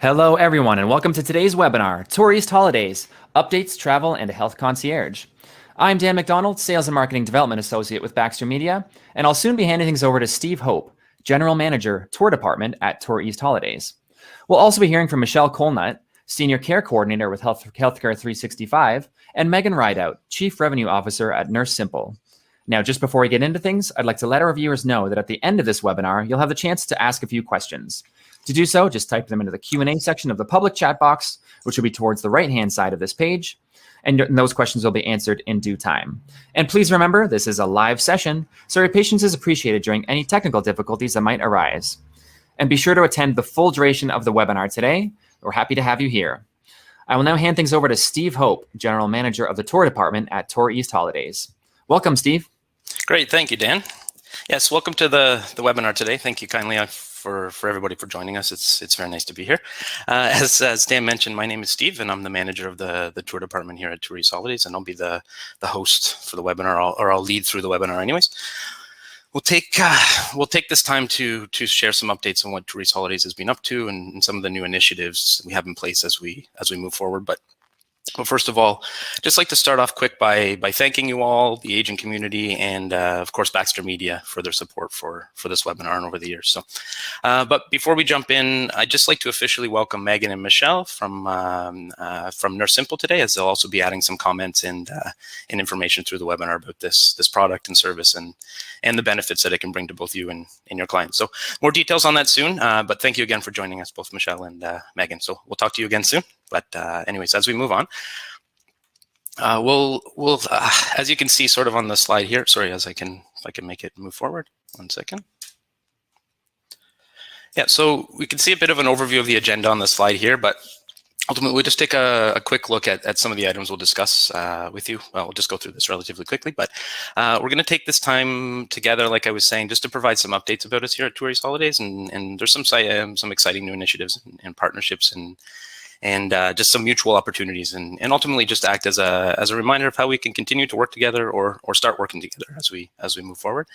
Hello, everyone, and welcome to today's webinar, Tourist Holidays, Updates, Travel, and a Health Concierge. I'm Dan McDonald, Sales and Marketing Development Associate with Baxter Media, and I'll soon be handing things over to Steve Hope, General Manager, Tour Department at Tourist Holidays. We'll also be hearing from Michelle Colenutt, Senior Care Coordinator with Healthcare 365, and Megan Rideout, Chief Revenue Officer at Nurse Simple. Now, just before we get into things, I'd like to let our viewers know that at the end of this webinar, you'll have the chance to ask a few questions. To do so, just type them into the Q&A section of the public chat box, which will be towards the right-hand side of this page, and those questions will be answered in due time. And please remember, this is a live session, so your patience is appreciated during any technical difficulties that might arise. And be sure to attend the full duration of the webinar today. We're happy to have you here. I will now hand things over to Steve Hope, General Manager of the Tour Department at Tour East Holidays. Welcome, Steve. Great, thank you, Dan. Yes, welcome to the webinar today. Thank you kindly for everybody for joining us. It's very nice to be here. As Dan mentioned, my name is Steve, and I'm the manager of the tour department here at Tour East Holidays, and I'll be the host for the webinar, or I'll lead through the webinar anyways. We'll take this time to share some updates on what Tour East Holidays has been up to and some of the new initiatives we have in place as we move forward. But first of all, just like to start off quick by thanking you all, the agent community, and of course Baxter Media for their support for this webinar and over the years. So, but before we jump in, I'd just like to officially welcome Megan and Michelle from Nurse Simple today, as they'll also be adding some comments and information through the webinar about this product and service and the benefits that it can bring to both you and your clients. So more details on that soon. But thank you again for joining us, both Michelle and Megan. So we'll talk to you again soon. But anyways, as we move on, we'll as you can see sort of on the slide here, sorry, if I can make it move forward, 1 second. Yeah, so we can see a bit of an overview of the agenda on the slide here, but ultimately we'll just take a quick look at some of the items we'll discuss with you. Well, we'll just go through this relatively quickly, but we're going to take this time together, like I was saying, just to provide some updates about us here at Tour East Holidays, and there's some exciting new initiatives and partnerships and just some mutual opportunities, and ultimately just act as a reminder of how we can continue to work together or start working together as we move forward.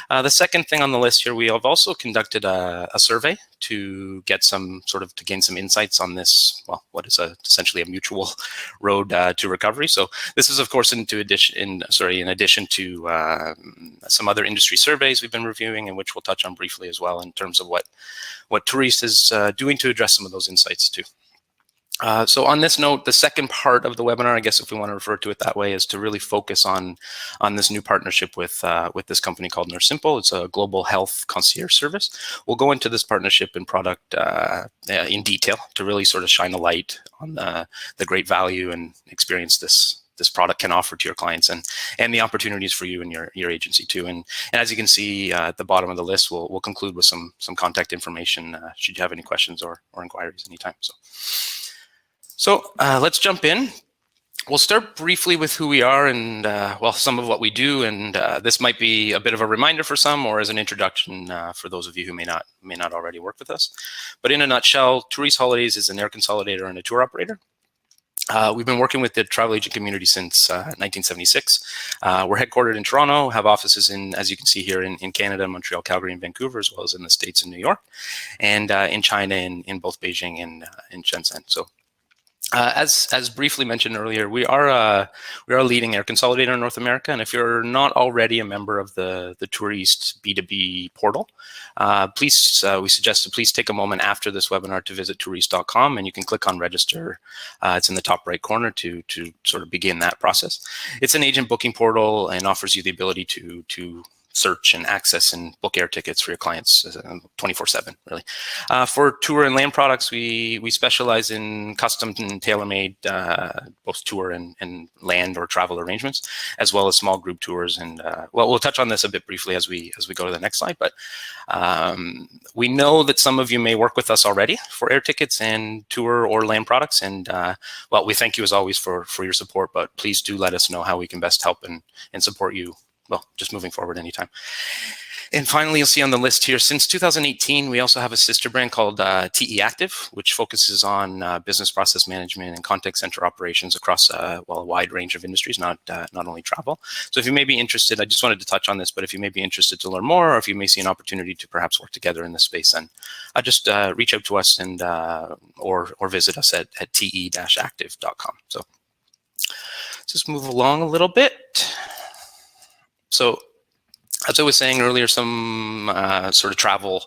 The second thing on the list here, we have also conducted a survey to gain some insights on this, well, what is essentially a mutual road to recovery. So this is, of course, in addition to some other industry surveys we've been reviewing, and which we'll touch on briefly as well in terms of what Tourist is doing to address some of those insights too. So on this note, the second part of the webinar, I guess if we want to refer to it that way, is to really focus on this new partnership with this company called Nurse Simple. It's a global health concierge service. We'll go into this partnership and product in detail to really sort of shine a light on the great value and experience this product can offer to your clients, and the opportunities for you and your agency too. And as you can see at the bottom of the list, we'll conclude with some contact information should you have any questions or inquiries anytime. So let's jump in. We'll start briefly with who we are and, well, some of what we do. And this might be a bit of a reminder for some, or as an introduction for those of you who may not already work with us. But in a nutshell, Tour East Holidays is an air consolidator and a tour operator. We've been working with the travel agent community since 1976. We're headquartered in Toronto, have offices as you can see here, in Canada, Montreal, Calgary, and Vancouver, as well as in the States in New York, and in China in both Beijing and in Shenzhen. So as briefly mentioned earlier, we are a leading air consolidator in North America, and if you're not already a member of the Tour East B2B portal, we suggest to please take a moment after this webinar to visit toureast.com, and you can click on register. It's in the top right corner to sort of begin that process. It's an agent booking portal and offers you the ability to search and access and book air tickets for your clients 24/7, really. For tour and land products, we specialize in custom and tailor-made both tour and land or travel arrangements, as well as small group tours. And well, we'll touch on this a bit briefly as we go to the next slide. But we know that some of you may work with us already for air tickets and tour or land products. And well, we thank you as always for your support, but please do let us know how we can best help and support you, well, just moving forward anytime. And finally, you'll see on the list here, since 2018, we also have a sister brand called TE Active, which focuses on business process management and contact center operations across a wide range of industries, not only travel. So if you may be interested, I just wanted to touch on this, but if you may be interested to learn more, or if you may see an opportunity to perhaps work together in this space, then just reach out to us and or visit us at te-active.com. So let's just move along a little bit. So as I was saying earlier, some sort of travel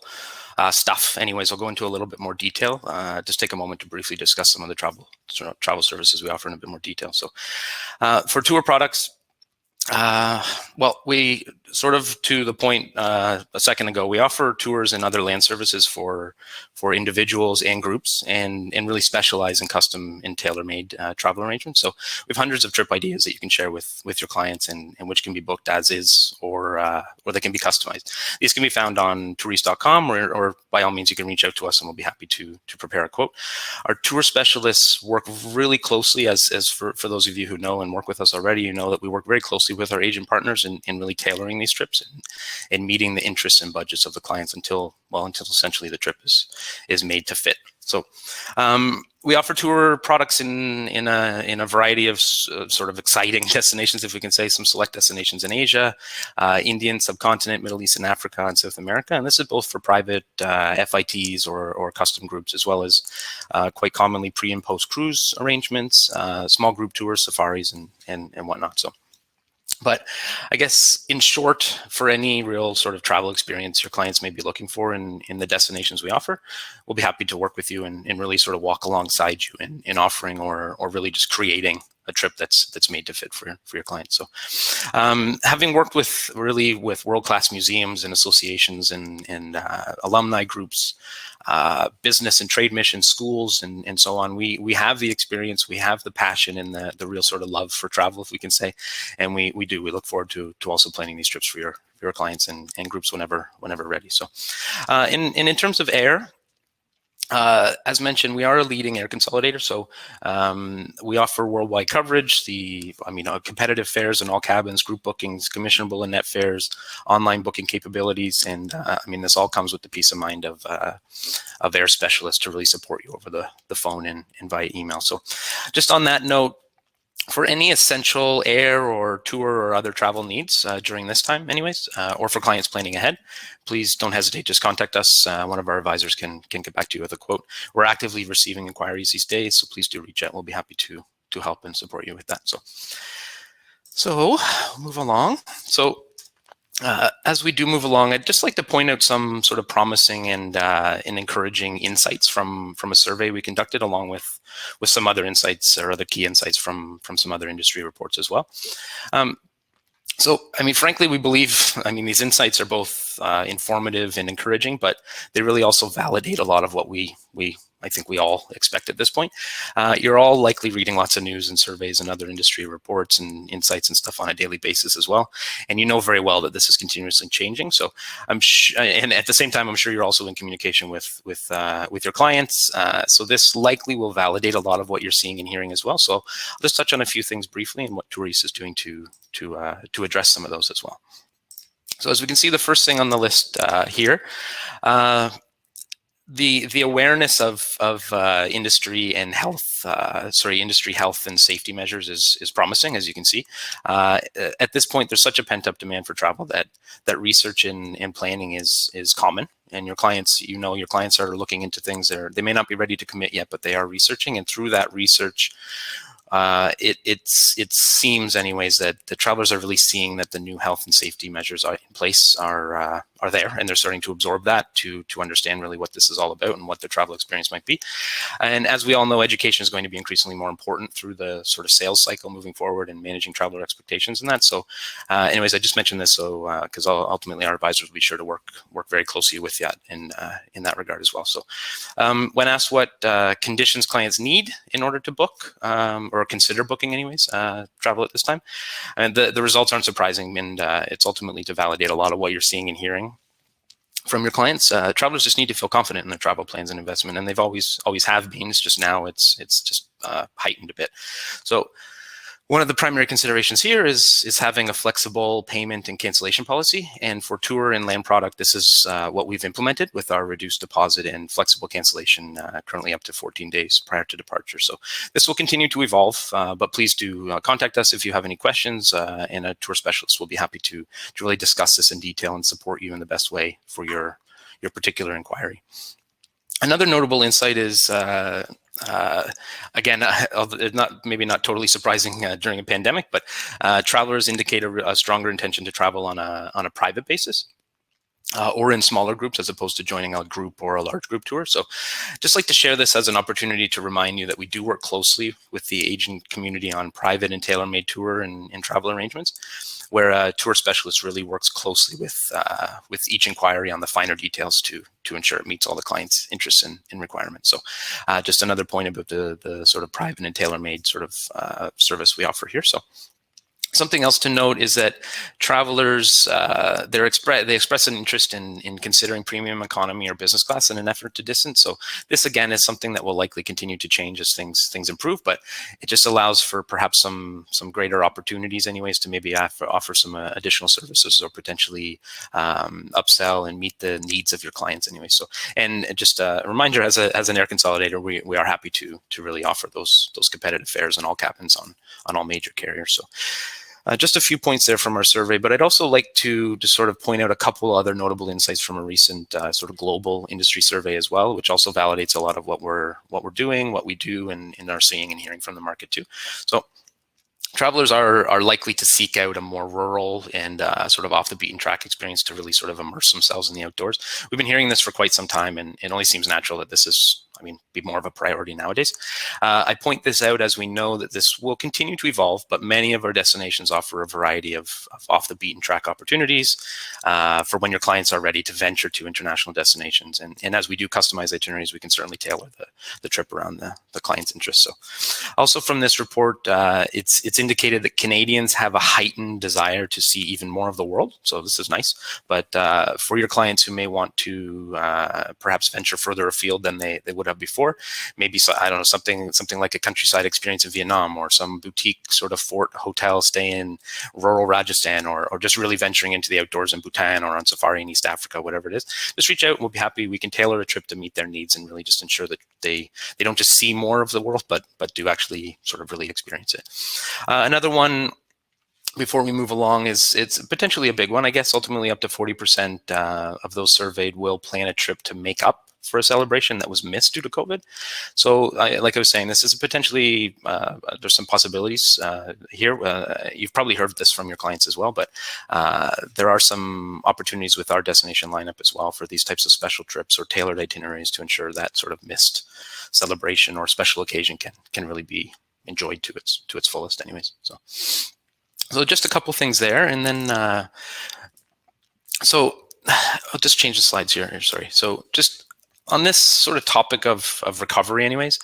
stuff. Anyways, I'll go into a little bit more detail. Just take a moment to briefly discuss some of the travel services we offer in a bit more detail. So for tour products, well, we sort of to the point a second ago, we offer tours and other land services for individuals and groups, and really specialize in custom and tailor-made travel arrangements. So we have hundreds of trip ideas that you can share with your clients, and which can be booked as is, or they can be customized. These can be found on tourist.com, or by all means, you can reach out to us and we'll be happy to prepare a quote. Our tour specialists work really closely, as for those of you who know and work with us already, you know that we work very closely with our agent partners in really tailoring these trips and meeting the interests and budgets of the clients until essentially the trip is made to fit. So we offer tour products in a variety of sort of exciting destinations, if we can say, some select destinations in Asia, Indian subcontinent, Middle East and Africa, and South America. And this is both for private FITs or custom groups, as well as quite commonly pre and post cruise arrangements, small group tours, safaris, and whatnot. So. But I guess in short, for any real sort of travel experience your clients may be looking for in the destinations we offer, we'll be happy to work with you and really sort of walk alongside you in offering or really just creating a trip that's made to fit for your clients. So having worked with world-class museums and associations and alumni groups, business and trade missions, schools, and so on, we have the experience, we have the passion and the real sort of love for travel, if we can say, and we look forward to also planning these trips for your clients and groups whenever ready. So in terms of air, as mentioned, we are a leading air consolidator, so we offer worldwide coverage, competitive fares in all cabins, group bookings, commissionable and net fares, online booking capabilities, and this all comes with the peace of mind of air specialists to really support you over the phone and via email. So just on that note, for any essential air or tour or other travel needs during this time anyways, or for clients planning ahead, please don't hesitate. Just contact us. One of our advisors can get back to you with a quote. We're actively receiving inquiries these days, so please do reach out. We'll be happy to help and support you with that. So we'll move along. So as we do move along, I'd just like to point out some sort of promising and encouraging insights from a survey we conducted, along with some other insights or other key insights from some other industry reports as well. So, frankly, we believe, these insights are both informative and encouraging, but they really also validate a lot of what I think we all expect at this point. You're all likely reading lots of news and surveys and other industry reports and insights and stuff on a daily basis as well. And you know very well that this is continuously changing. So and at the same time, I'm sure you're also in communication with your clients. So this likely will validate a lot of what you're seeing and hearing as well. So I'll just touch on a few things briefly and what Tourist is doing to address some of those as well. So as we can see, the first thing on the list here, the awareness of industry and health, industry health and safety measures is promising, as you can see. At this point, there's such a pent-up demand for travel that research and planning is common. And your clients, your clients are looking into things. They may not be ready to commit yet, but they are researching, and through that research, it seems anyways that the travelers are really seeing that the new health and safety measures are in place are there, and they're starting to absorb that to understand really what this is all about and what their travel experience might be. And as we all know, education is going to be increasingly more important through the sort of sales cycle moving forward and managing traveler expectations and that. So anyways, I just mentioned this so because ultimately our advisors will be sure to work very closely with that in that regard as well. So when asked what conditions clients need in order to book or consider booking anyways travel at this time, and the results aren't surprising, and it's ultimately to validate a lot of what you're seeing and hearing from your clients. Travelers just need to feel confident in their travel plans and investment, and they've always have been. It's just now it's just heightened a bit. So One of the primary considerations here is having a flexible payment and cancellation policy. And for tour and land product, this is what we've implemented with our reduced deposit and flexible cancellation, currently up to 14 days prior to departure. So this will continue to evolve, but please do contact us if you have any questions, and a tour specialist will be happy to really discuss this in detail and support you in the best way for your particular inquiry. Another notable insight is, again, maybe not totally surprising during a pandemic, but travelers indicate a stronger intention to travel on a private basis. Or in smaller groups as opposed to joining a group or a large group tour. So just like to share this as an opportunity to remind you that we do work closely with the agent community on private and tailor-made tour and travel arrangements, where a tour specialist really works closely with each inquiry on the finer details to ensure it meets all the client's interests and requirements. So just another point about the sort of private and tailor-made sort of service we offer here. So something else to note is that travelers, they express an interest in considering premium economy or business class in an effort to distance. So this again is something that will likely continue to change as things improve, but it just allows for perhaps some greater opportunities anyways to maybe offer some additional services or potentially upsell and meet the needs of your clients anyway. So, and just a reminder, as an air consolidator, we are happy to really offer those competitive fares and all cabins on all major carriers. So just a few points there from our survey, but I'd also like to just sort of point out a couple other notable insights from a recent sort of global industry survey as well, which also validates a lot of what we're doing, what we do, and are seeing and hearing from the market too. So travelers are likely to seek out a more rural and sort of off the beaten track experience to really sort of immerse themselves in the outdoors. We've been hearing this for quite some time, and it only seems natural that this is, be more of a priority nowadays. I point this out as we know that this will continue to evolve, but many of our destinations offer a variety of off the beaten track opportunities for when your clients are ready to venture to international destinations. And as we do customize itineraries, we can certainly tailor the trip around the client's interests. So also from this report, it's indicated that Canadians have a heightened desire to see even more of the world. So this is nice, but for your clients who may want to perhaps venture further afield than they would have before, maybe, so I don't know, something like a countryside experience in Vietnam, or some boutique sort of fort hotel stay in rural Rajasthan, or just really venturing into the outdoors in Bhutan or on safari in East Africa, whatever it is. Just reach out and we'll be happy. We can tailor a trip to meet their needs and really just ensure that they don't just see more of the world, but do actually sort of really experience it. Another one before we move along it's potentially a big one. I guess ultimately up to 40% of those surveyed will plan a trip to make up for a celebration that was missed due to COVID. So like I was saying, this is potentially, there's some possibilities here. You've probably heard this from your clients as well, but there are some opportunities with our destination lineup as well for these types of special trips or tailored itineraries to ensure that sort of missed celebration or special occasion can really be enjoyed to its fullest anyways. So just a couple things there, and then so I'll just change the slides here. Sorry. So just on this sort of topic of recovery anyways,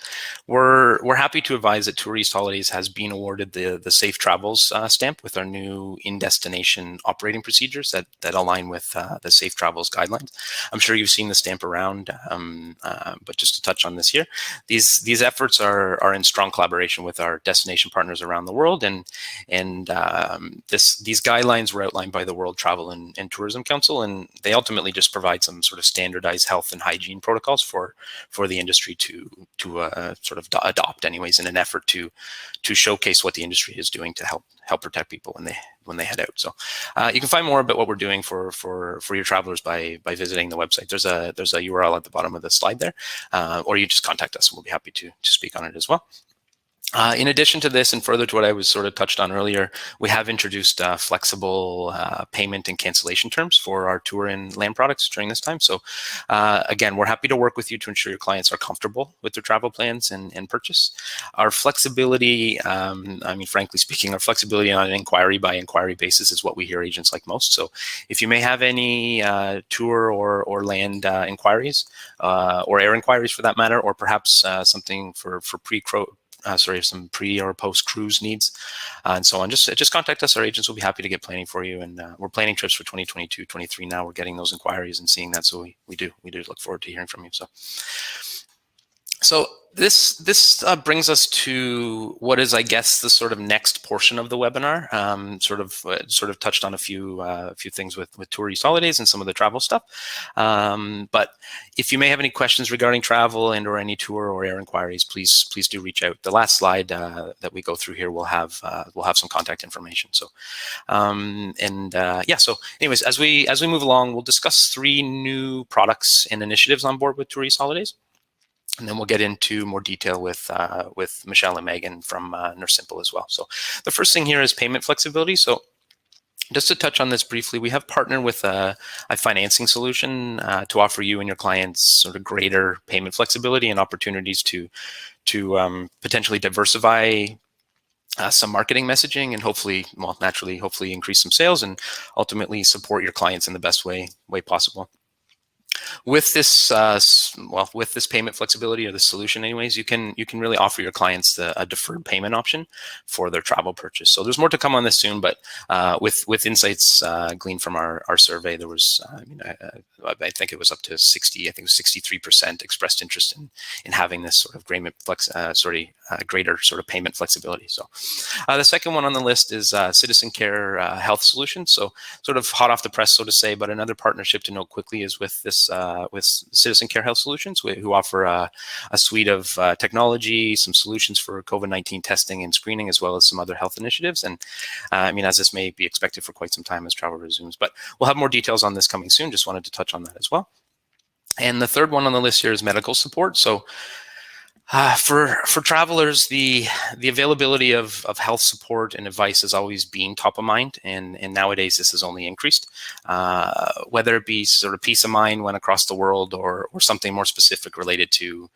we're happy to advise that Tour East Holidays has been awarded the Safe Travels stamp with our new in-destination operating procedures that align with the Safe Travels guidelines. I'm sure you've seen the stamp around, but just to touch on this here, these efforts are in strong collaboration with our destination partners around the world, and these guidelines were outlined by the World Travel and Tourism Council, and they ultimately just provide some sort of standardized health and hygiene protocols for the industry to sort of adopt anyways, in an effort to showcase what the industry is doing to help protect people when they head out. So you can find more about what we're doing for your travelers by visiting the website. There's a URL at the bottom of the slide there, or you just contact us and we'll be happy to speak on it as well. In addition to this, and further to what I was sort of touched on earlier, we have introduced flexible payment and cancellation terms for our tour and land products during this time. So again, we're happy to work with you to ensure your clients are comfortable with their travel plans and purchase. Our flexibility, frankly speaking, our flexibility on an inquiry by inquiry basis is what we hear agents like most. So if you may have any tour or land inquiries, or air inquiries for that matter, or perhaps something for some pre or post cruise needs, and so on, just contact us. Our agents will be happy to get planning for you, and we're planning trips for 2022, 23 now. We're getting those inquiries and seeing that, so we do look forward to hearing from you. So So this brings us to what is, I guess, the sort of next portion of the webinar. Sort of touched on a few things with tourist holidays and some of the travel stuff. But if you may have any questions regarding travel and or any tour or air inquiries, please do reach out. The last slide that we go through here will have some contact information. So yeah. So anyways, as we move along, we'll discuss 3 new products and initiatives on board with tourist holidays. And then we'll get into more detail with Michelle and Megan from Nurse Simple as well. So the first thing here is payment flexibility. So just to touch on this briefly, we have partnered with a financing solution to offer you and your clients sort of greater payment flexibility and opportunities to potentially diversify some marketing messaging and hopefully increase some sales and ultimately support your clients in the best way possible. With this, with this payment flexibility or the solution, anyways, you can really offer your clients a deferred payment option for their travel purchase. So there's more to come on this soon, but with insights gleaned from our survey, there was, I think it was up to 63% expressed interest in having this sort of greater sort of payment flexibility. So the second one on the list is Citizen Care Health Solutions. So sort of hot off the press, so to say, but another partnership to note quickly is with this with Citizen Care Health Solutions, who offer a suite of technology, some solutions for COVID-19 testing and screening, as well as some other health initiatives. And as this may be expected for quite some time as travel resumes, but we'll have more details on this coming soon. Just wanted to touch on that as well. And the third one on the list here is medical support. So for travelers, the availability of health support and advice has always been top of mind, and nowadays this has only increased. Whether it be sort of peace of mind when across the world, or something more specific related to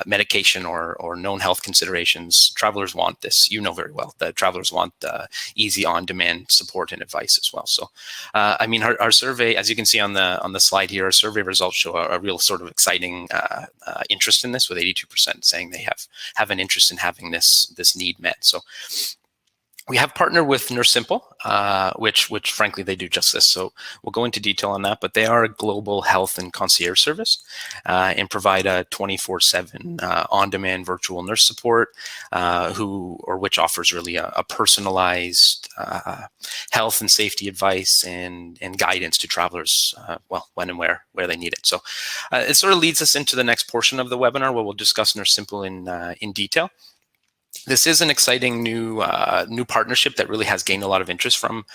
medication or known health considerations, travelers want this. You know very well that travelers want easy on-demand support and advice as well. So, our survey, as you can see on the slide here, our survey results show a real sort of exciting interest in this, with 82% saying they have an interest in having this need met. So we have partnered with Nurse Simple, which frankly they do just this. So we'll go into detail on that, but they are a global health and concierge service and provide a 24/7 on-demand virtual nurse support, which offers really a personalized health and safety advice and guidance to travelers, when and where they need it. So it sort of leads us into the next portion of the webinar, where we'll discuss Nurse Simple in detail. This is an exciting new partnership that really has gained a lot of interest from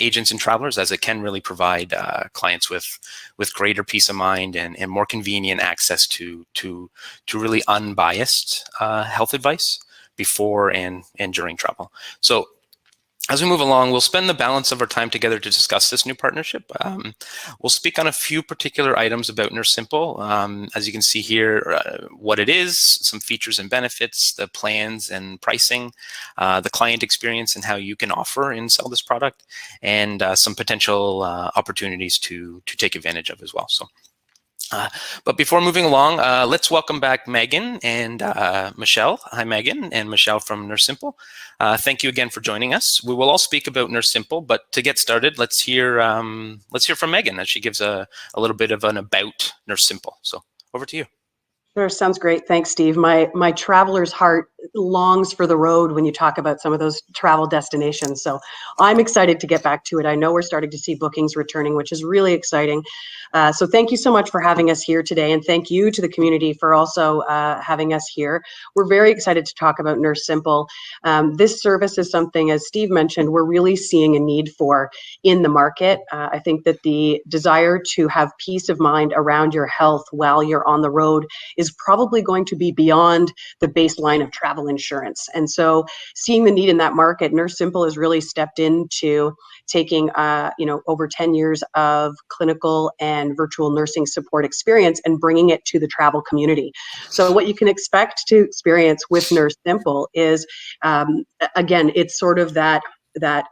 agents and travelers, as it can really provide clients with greater peace of mind and more convenient access to really unbiased health advice before and during travel. So as we move along, we'll spend the balance of our time together to discuss this new partnership. We'll speak on a few particular items about Nurse Simple. As you can see here, what it is, some features and benefits, the plans and pricing, the client experience and how you can offer and sell this product, and some potential opportunities to take advantage of as well. So. But before moving along, let's welcome back Megan and Michelle. Hi, Megan and Michelle from Nurse Simple. Thank you again for joining us. We will all speak about Nurse Simple, but to get started, let's hear from Megan as she gives a little bit of an about Nurse Simple. So over to you. Sure, sounds great. Thanks, Steve. My traveler's heart longs for the road when you talk about some of those travel destinations. So I'm excited to get back to it. I know we're starting to see bookings returning, which is really exciting. So thank you so much for having us here today, and thank you to the community for also having us here. We're very excited to talk about Nurse Simple. This service is something, as Steve mentioned, we're really seeing a need for in the market. I think that the desire to have peace of mind around your health while you're on the road is probably going to be beyond the baseline of travel insurance. And so seeing the need in that market, Nurse Simple has really stepped into taking over 10 years of clinical and virtual nursing support experience and bringing it to the travel community. So what you can expect to experience with Nurse Simple is, again, it's sort of that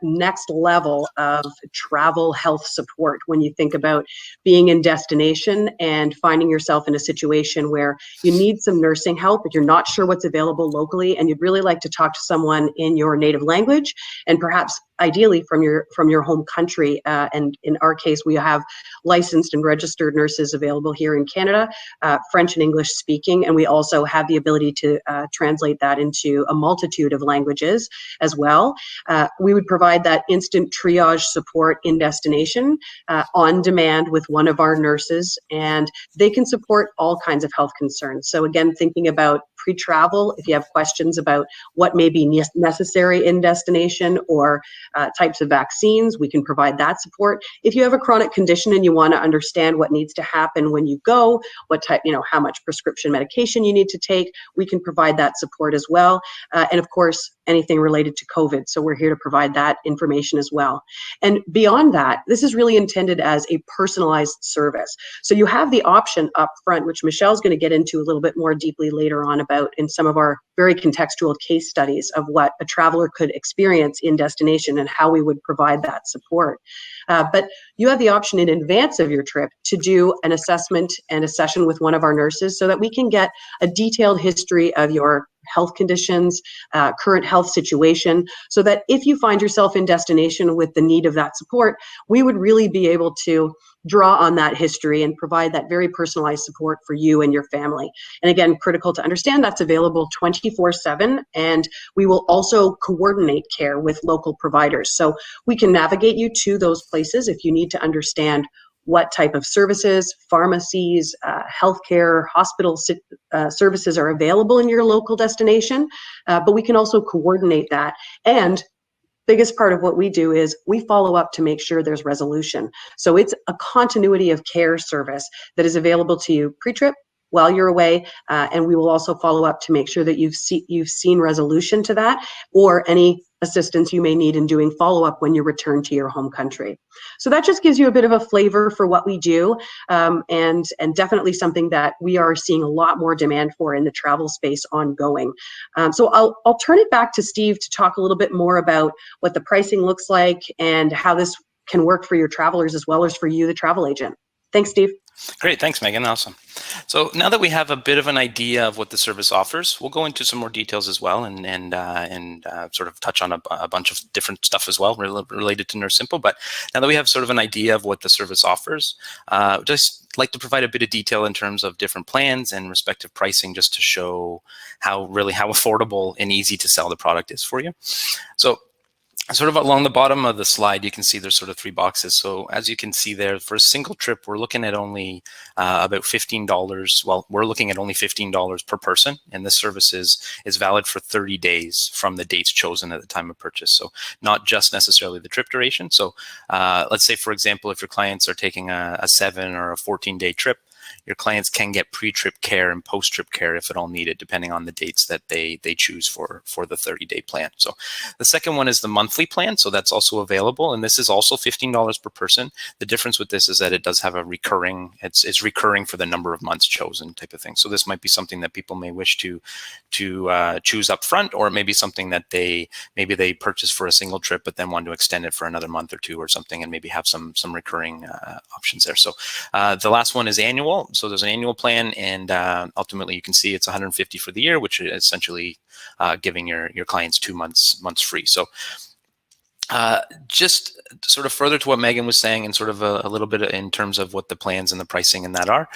next level of travel health support when you think about being in destination and finding yourself in a situation where you need some nursing help, but you're not sure what's available locally, and you'd really like to talk to someone in your native language and perhaps ideally from your home country. And in our case, we have licensed and registered nurses available here in Canada, French and English speaking, and we also have the ability to translate that into a multitude of languages as well. We would provide that instant triage support in destination on demand with one of our nurses, and they can support all kinds of health concerns. So again, thinking about pre-travel, if you have questions about what may be necessary in destination or types of vaccines, we can provide that support. If you have a chronic condition and you want to understand what needs to happen when you go, what type, how much prescription medication you need to take, we can provide that support as well. And of course, anything related to COVID. So we're here to provide that information as well. And beyond that, this is really intended as a personalized service. So you have the option up front, which Michelle's going to get into a little bit more deeply later on about in some of our very contextual case studies of what a traveler could experience in destination and how we would provide that support. But you have the option in advance of your trip to do an assessment and a session with one of our nurses so that we can get a detailed history of your health conditions, current health situation, so that if you find yourself in destination with the need of that support, we would really be able to draw on that history and provide that very personalized support for you and your family. And again, critical to understand, that's available 24/7, and we will also coordinate care with local providers. So we can navigate you to those places if you need to understand what type of services, pharmacies, healthcare, hospital services are available in your local destination, but we can also coordinate that. And biggest part of what we do is we follow up to make sure there's resolution. So it's a continuity of care service that is available to you pre-trip, while you're away, and we will also follow up to make sure that you've seen resolution to that or any assistance you may need in doing follow-up when you return to your home country. So that just gives you a bit of a flavor for what we do, and definitely something that we are seeing a lot more demand for in the travel space ongoing. So I'll turn it back to Steve to talk a little bit more about what the pricing looks like and how this can work for your travelers as well as for you, the travel agent. Thanks, Steve. Great, thanks, Megan. Awesome. So now that we have a bit of an idea of what the service offers, we'll go into some more details as well, and sort of touch on a bunch of different stuff as well related to Nurse Simple. But now that we have sort of an idea of what the service offers, just like to provide a bit of detail in terms of different plans and respective pricing, just to show how affordable and easy to sell the product is for you. So, sort of along the bottom of the slide, you can see there's sort of three boxes. So as you can see there, for a single trip, we're looking at only about $15. Well, we're looking at only $15 per person, and this service is valid for 30 days from the dates chosen at the time of purchase. So not just necessarily the trip duration. So let's say, for example, if your clients are taking a 7 or a 14-day trip, your clients can get pre-trip care and post-trip care if at all needed, depending on the dates that they choose for the 30-day plan. So the second one is the monthly plan. So that's also available, and this is also $15 per person. The difference with this is that it does have a recurring, it's recurring for the number of months chosen type of thing. So this might be something that people may wish to choose up front, or it may be something that maybe they purchase for a single trip, but then want to extend it for another month or two or something, and maybe have some recurring options there. So the last one is annual. So there's an annual plan, and ultimately you can see it's $150 for the year, which is essentially giving your clients 2 months free. So just sort of further to what Megan was saying, and sort of a little bit in terms of what the plans and the pricing and that are,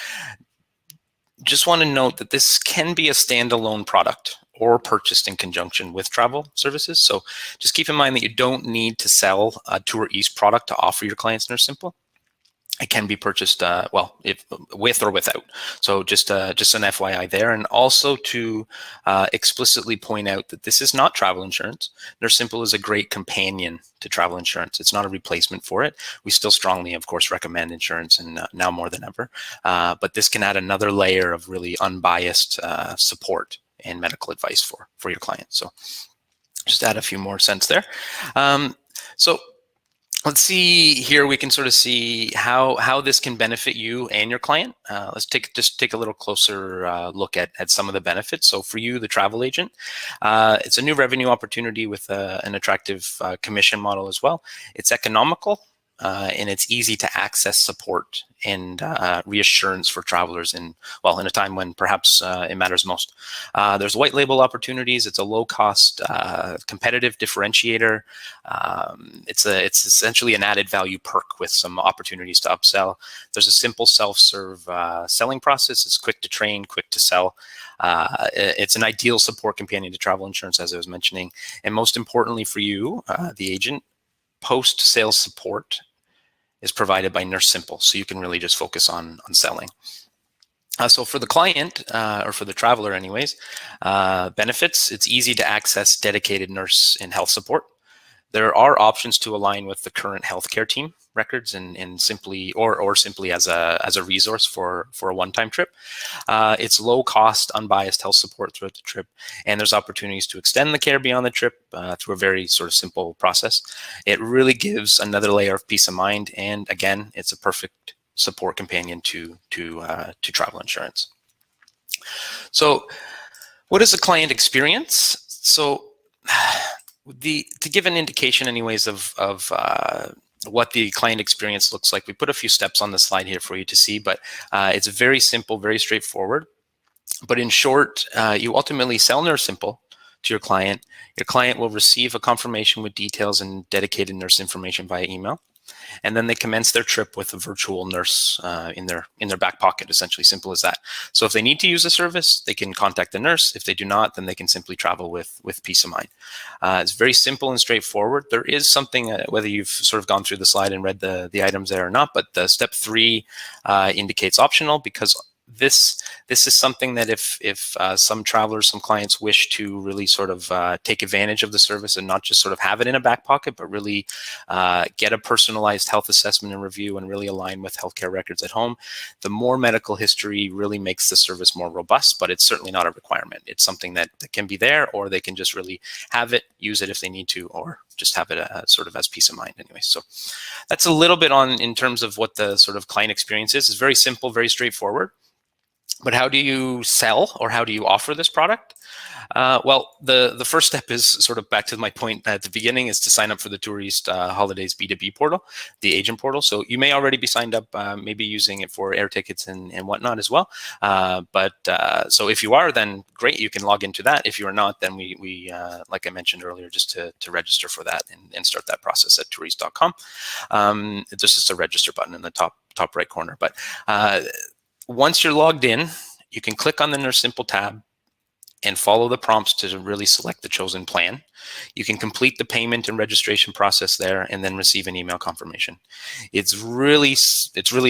just want to note that this can be a standalone product or purchased in conjunction with travel services. So just keep in mind that you don't need to sell a Tour East product to offer your clients Nurse Simple. It can be purchased, if with or without. So just an FYI there, and also to explicitly point out that this is not travel insurance. Nurse Simple is a great companion to travel insurance. It's not a replacement for it. We still strongly, of course, recommend insurance, and now more than ever. But this can add another layer of really unbiased support and medical advice for your clients. So just add a few more cents there. So let's see here. We can sort of see how this can benefit you and your client. Let's take a little closer look at some of the benefits. So for you, the travel agent, it's a new revenue opportunity with an attractive commission model as well. It's economical, and it's easy to access support and reassurance for travelers in a time when perhaps it matters most. There's white label opportunities. It's a low cost, competitive differentiator. It's essentially an added value perk with some opportunities to upsell. There's a simple self-serve selling process. It's quick to train, quick to sell. It's an ideal support companion to travel insurance, as I was mentioning. And most importantly for you, the agent, post-sales support is provided by Nurse Simple, so you can really just focus on selling. So for the client, or for the traveler anyways, benefits, it's easy to access dedicated nurse and health support. There are options to align with the current healthcare team records and simply as a resource for a one-time trip. It's low cost, unbiased health support throughout the trip, and there's opportunities to extend the care beyond the trip through a very sort of simple process. It really gives another layer of peace of mind, and again, it's a perfect support companion to travel insurance. So, what is the client experience? So, to give an indication, anyways, of what the client experience looks like, we put a few steps on the slide here for you to see, but it's very simple, very straightforward. But in short, you ultimately sell Nurse Simple to your client. Your client will receive a confirmation with details and dedicated nurse information via email. And then they commence their trip with a virtual nurse in their back pocket, essentially simple as that. So if they need to use a service, they can contact the nurse. If they do not, then they can simply travel with peace of mind. It's very simple and straightforward. There is something, whether you've sort of gone through the slide and read the items there or not, but the step 3 indicates optional, because this is something that if some travelers, some clients wish to really sort of take advantage of the service and not just sort of have it in a back pocket, but really get a personalized health assessment and review and really align with healthcare records at home, the more medical history really makes the service more robust, but it's certainly not a requirement. It's something that can be there, or they can just really have it, use it if they need to, or just have it sort of as peace of mind anyway. So that's a little bit in terms of what the sort of client experience is. It's very simple, very straightforward. But how do you sell, or how do you offer this product? Well, the first step is sort of back to my point at the beginning, is to sign up for the Tourist Holidays B2B portal, the agent portal. So you may already be signed up, maybe using it for air tickets and whatnot as well. So if you are, then great, you can log into that. If you are not, then we like I mentioned earlier, just to register for that and start that process at tourist.com. There's just a register button in the top right corner. But once you're logged in, you can click on the Nurse Simple tab and follow the prompts to really select the chosen plan. You can complete the payment and registration process there, and then receive an email confirmation. It's really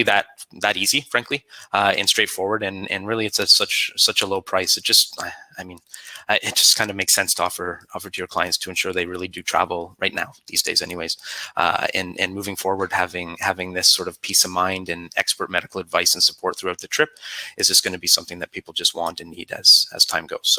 that easy, frankly, and straightforward, and really it's at such a low price. It just, it just kind of makes sense to offer to your clients to ensure they really do travel right now, these days anyways. And moving forward, having this sort of peace of mind and expert medical advice and support throughout the trip is just going to be something that people just want and need as time goes.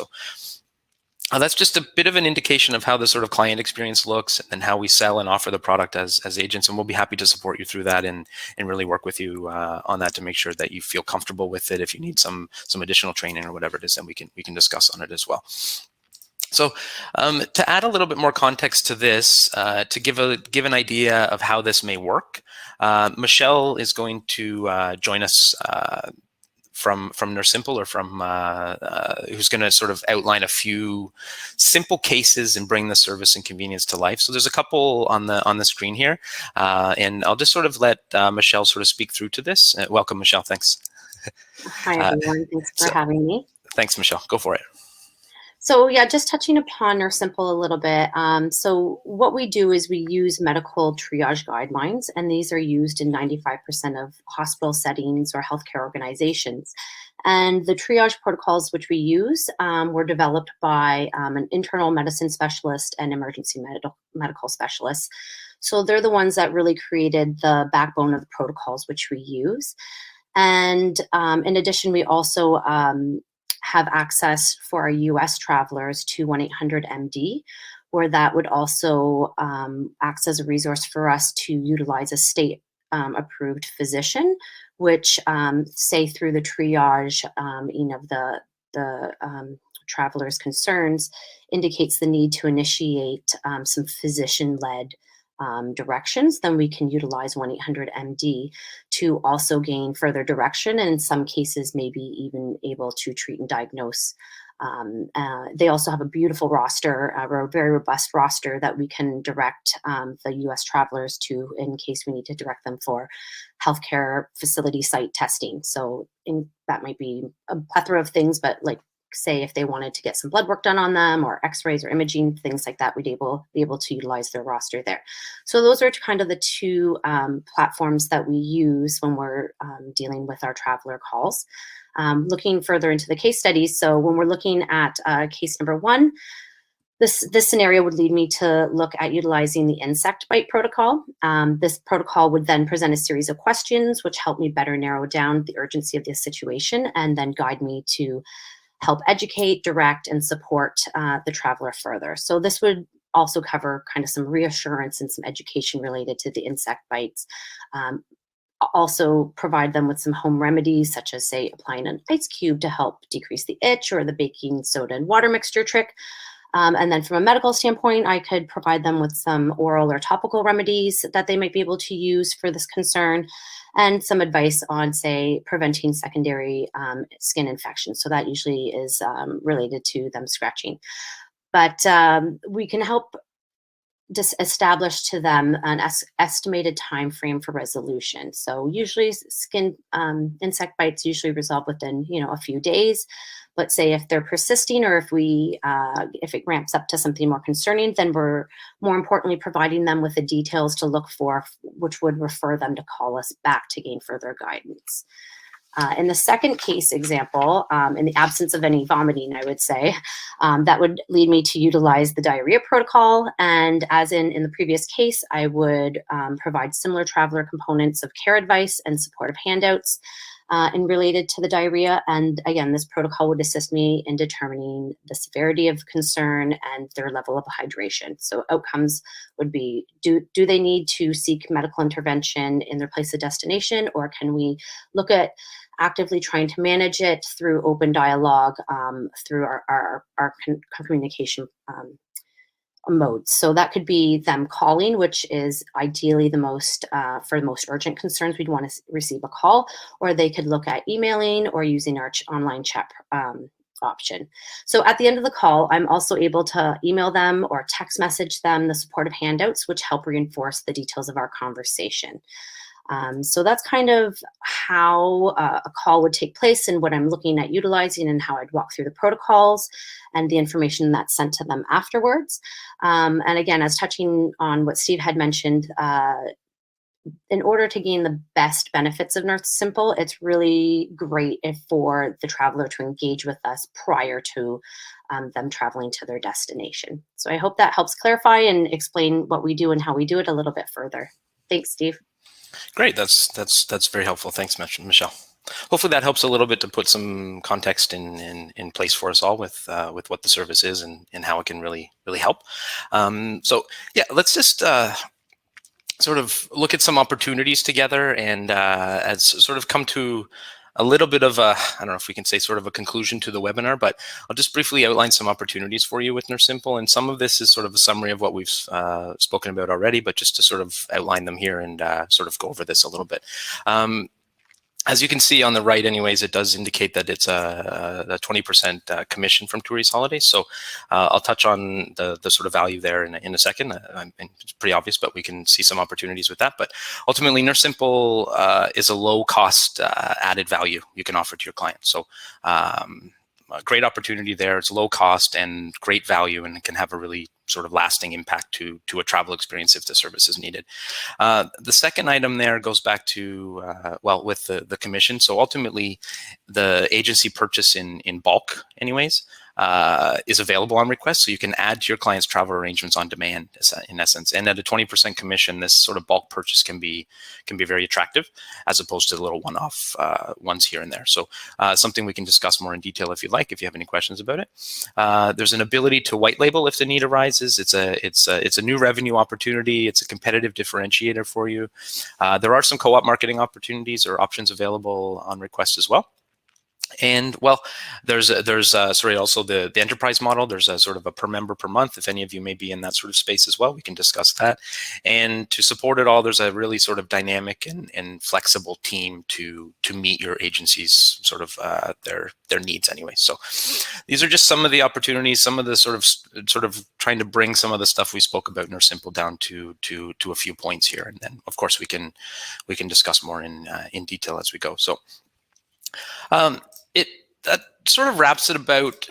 So that's just a bit of an indication of how the sort of client experience looks and how we sell and offer the product as agents. And we'll be happy to support you through that and really work with you on that to make sure that you feel comfortable with it. If you need some additional training or whatever it is, then we can discuss on it as well. So to add a little bit more context to this, to give an idea of how this may work, Michelle is going to join us from Nurse Simple, or from who's going to sort of outline a few simple cases and bring the service and convenience to life. So there's a couple on the screen here, and I'll just sort of let Michelle sort of speak through to this. Welcome, Michelle. Thanks. Hi, everyone. Thanks for having me. Thanks, Michelle. Go for it. So yeah, just touching upon Nurse Simple a little bit. So what we do is we use medical triage guidelines, and these are used in 95% of hospital settings or healthcare organizations. And the triage protocols which we use were developed by an internal medicine specialist and emergency medical specialist. So they're the ones that really created the backbone of the protocols which we use. And in addition, we also have access for our US travelers to 1-800-MD, where that would also act as a resource for us to utilize a state approved physician, which say through the triage of the traveler's concerns indicates the need to initiate some physician-led directions, then we can utilize 1-800-MD to also gain further direction, and in some cases, maybe even able to treat and diagnose. They also have a beautiful roster, a very robust roster that we can direct the US travelers to in case we need to direct them for healthcare facility site testing. So that might be a plethora of things, but like say if they wanted to get some blood work done on them or x-rays or imaging, things like that, we'd be able to utilize their roster there. So those are kind of the two platforms that we use when we're dealing with our traveler calls. Looking further into the case studies, so when we're looking at case number 1, this scenario would lead me to look at utilizing the insect bite protocol. This protocol would then present a series of questions which help me better narrow down the urgency of the situation and then guide me to help educate, direct, and support the traveler further. So this would also cover kind of some reassurance and some education related to the insect bites. Also provide them with some home remedies, such as, say, applying an ice cube to help decrease the itch, or the baking soda and water mixture trick. And then from a medical standpoint, I could provide them with some oral or topical remedies that they might be able to use for this concern, and some advice on, say, preventing secondary skin infections. So that usually is related to them scratching. But we can help just establish to them an estimated time frame for resolution. So usually skin insect bites usually resolve within a few days. But say if they're persisting, or if it ramps up to something more concerning, then we're more importantly providing them with the details to look for, which would refer them to call us back to gain further guidance. In the second case example, in the absence of any vomiting, I would say, that would lead me to utilize the diarrhea protocol. And as in the previous case, I would provide similar traveler components of care advice and supportive handouts and related to the diarrhea. And again, this protocol would assist me in determining the severity of concern and their level of hydration. So outcomes would be, do they need to seek medical intervention in their place of destination, or can we look at actively trying to manage it through open dialogue through our communication modes. So that could be them calling, which is ideally the most, for the most urgent concerns, we'd want to receive a call, or they could look at emailing or using our online chat option. So at the end of the call, I'm also able to email them or text message them the supportive handouts, which help reinforce the details of our conversation. So that's kind of how a call would take place and what I'm looking at utilizing, and how I'd walk through the protocols and the information that's sent to them afterwards. And again, as touching on what Steve had mentioned, in order to gain the best benefits of Nurse Simple, it's really great for the traveler to engage with us prior to them traveling to their destination. So I hope that helps clarify and explain what we do and how we do it a little bit further. Thanks, Steve. Great, that's very helpful. Thanks, Michelle. Hopefully that helps a little bit to put some context in place for us all with what the service is and how it can really help. So yeah, let's just sort of look at some opportunities together, and as sort of come to a little bit of a, I don't know if we can say sort of a conclusion to the webinar, but I'll just briefly outline some opportunities for you with Nurse Simple. And some of this is sort of a summary of what we've spoken about already, but just to sort of outline them here and sort of go over this a little bit. As you can see on the right anyways, it does indicate that it's a 20% commission from Tourist Holidays. So I'll touch on the sort of value there in a second. It's pretty obvious, but we can see some opportunities with that. But ultimately, Nurse Simple is a low cost added value you can offer to your clients. So a great opportunity there. It's low cost and great value, and it can have a really sort of lasting impact to a travel experience if the service is needed. The second item there goes back to, well, with the commission. So ultimately, the agency purchase in bulk anyways is available on request. So you can add to your client's travel arrangements on demand in essence. And at a 20% commission, this sort of bulk purchase can be very attractive as opposed to the little one-off ones here and there. So something we can discuss more in detail if you'd like, if you have any questions about it. There's an ability to white label if the need arises. It's a new revenue opportunity. It's a competitive differentiator for you. There are some co-op marketing opportunities or options available on request as well. And well, there's also the enterprise model. There's a sort of a per member per month. If any of you may be in that sort of space as well, we can discuss that. And to support it all, there's a really sort of dynamic and flexible team to meet your agency's sort of their needs anyway. So these are just some of the opportunities, some of the sort of trying to bring some of the stuff we spoke about in our simple down to a few points here, and then of course we can discuss more in detail as we go. So. That sort of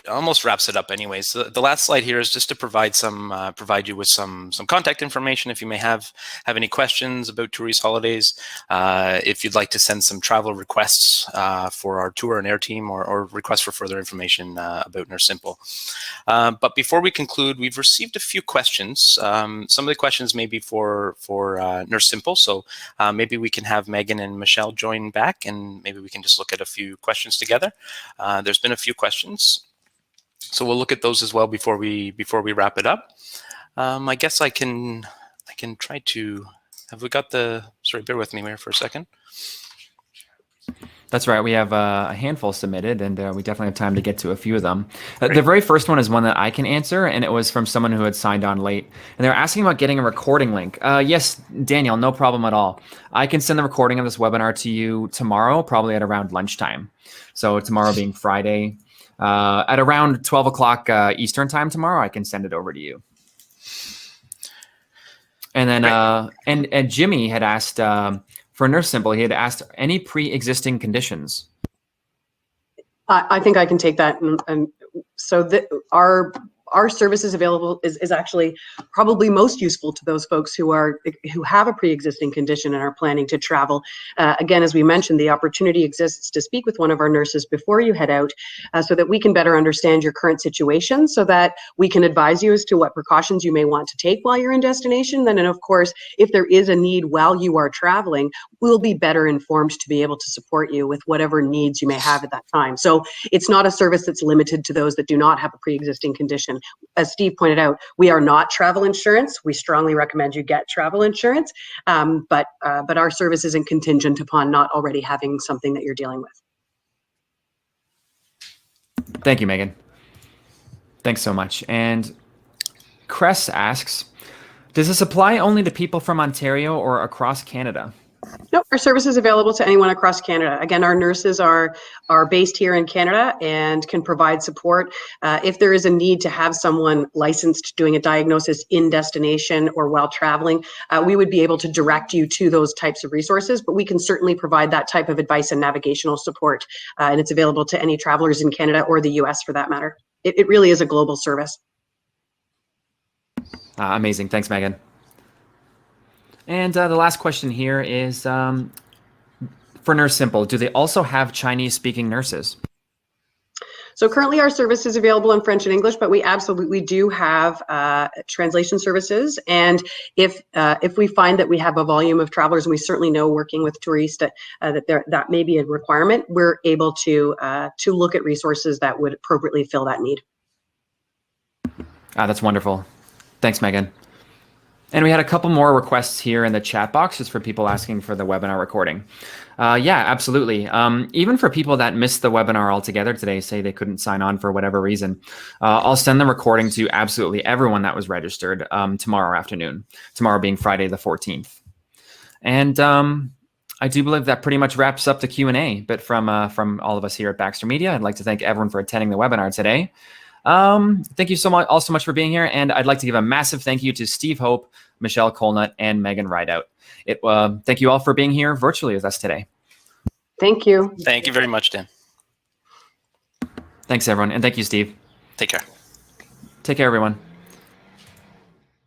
almost wraps it up anyways. The last slide here is just to provide you with some contact information if you may have any questions about Tourist Holidays. If you'd like to send some travel requests for our tour and air team, or requests for further information about Nurse Simple. But before we conclude, we've received a few questions. Some of the questions may be for Nurse Simple, so maybe we can have Megan and Michelle join back, and maybe we can just look at a few questions together. There's been a few questions, so we'll look at those as well before we wrap it up. I guess I can try to. Have we got the? Sorry, bear with me here for a second. That's right. We have a handful submitted, and we definitely have time to get to a few of them. The very first one is one that I can answer, and it was from someone who had signed on late. And they're asking about getting a recording link. Yes, Daniel, no problem at all. I can send the recording of this webinar to you tomorrow, probably at around lunchtime. So tomorrow being Friday, at around 12 o'clock Eastern time tomorrow, I can send it over to you. And then and Jimmy had asked for Nurse Simple, he had asked any pre-existing conditions. I think I can take that, and so our services available is actually probably most useful to those folks who have a pre-existing condition and are planning to travel. Again, as we mentioned, the opportunity exists to speak with one of our nurses before you head out, so that we can better understand your current situation, so that we can advise you as to what precautions you may want to take while you're in destination. Then, and of course, if there is a need while you are traveling, we'll be better informed to be able to support you with whatever needs you may have at that time. So it's not a service that's limited to those that do not have a pre-existing condition. As Steve pointed out, we are not travel insurance. We strongly recommend you get travel insurance, but our service isn't contingent upon not already having something that you're dealing with. Thank you, Megan. Thanks so much. And Cress asks, does this apply only to people from Ontario or across Canada? Nope, our service is available to anyone across Canada. Again, our nurses are based here in Canada and can provide support. If there is a need to have someone licensed doing a diagnosis in destination or while traveling, we would be able to direct you to those types of resources, but we can certainly provide that type of advice and navigational support. And it's available to any travelers in Canada or the US for that matter. It really is a global service. Amazing. Thanks, Megan. And the last question here is for Nurse Simple. Do they also have Chinese-speaking nurses? So currently our service is available in French and English, but we absolutely do have translation services. And if we find that we have a volume of travelers, and we certainly know working with tourists that may be a requirement, we're able to look at resources that would appropriately fill that need. That's wonderful. Thanks, Megan. And we had a couple more requests here in the chat box just for people asking for the webinar recording. Yeah, absolutely. Even for people that missed the webinar altogether today, say they couldn't sign on for whatever reason, I'll send the recording to absolutely everyone that was registered tomorrow afternoon, tomorrow being Friday the 14th. And I do believe that pretty much wraps up the Q&A bit from all of us here at Baxter Media. I'd like to thank everyone for attending the webinar today. Thank you so much for being here, and I'd like to give a massive thank you to Steve Hope, Michelle Colenutt, and Megan Rideout. Thank you all for being here virtually with us today. Thank you. Thank you very much, Dan. Thanks, everyone, and thank you, Steve. Take care. Take care, everyone.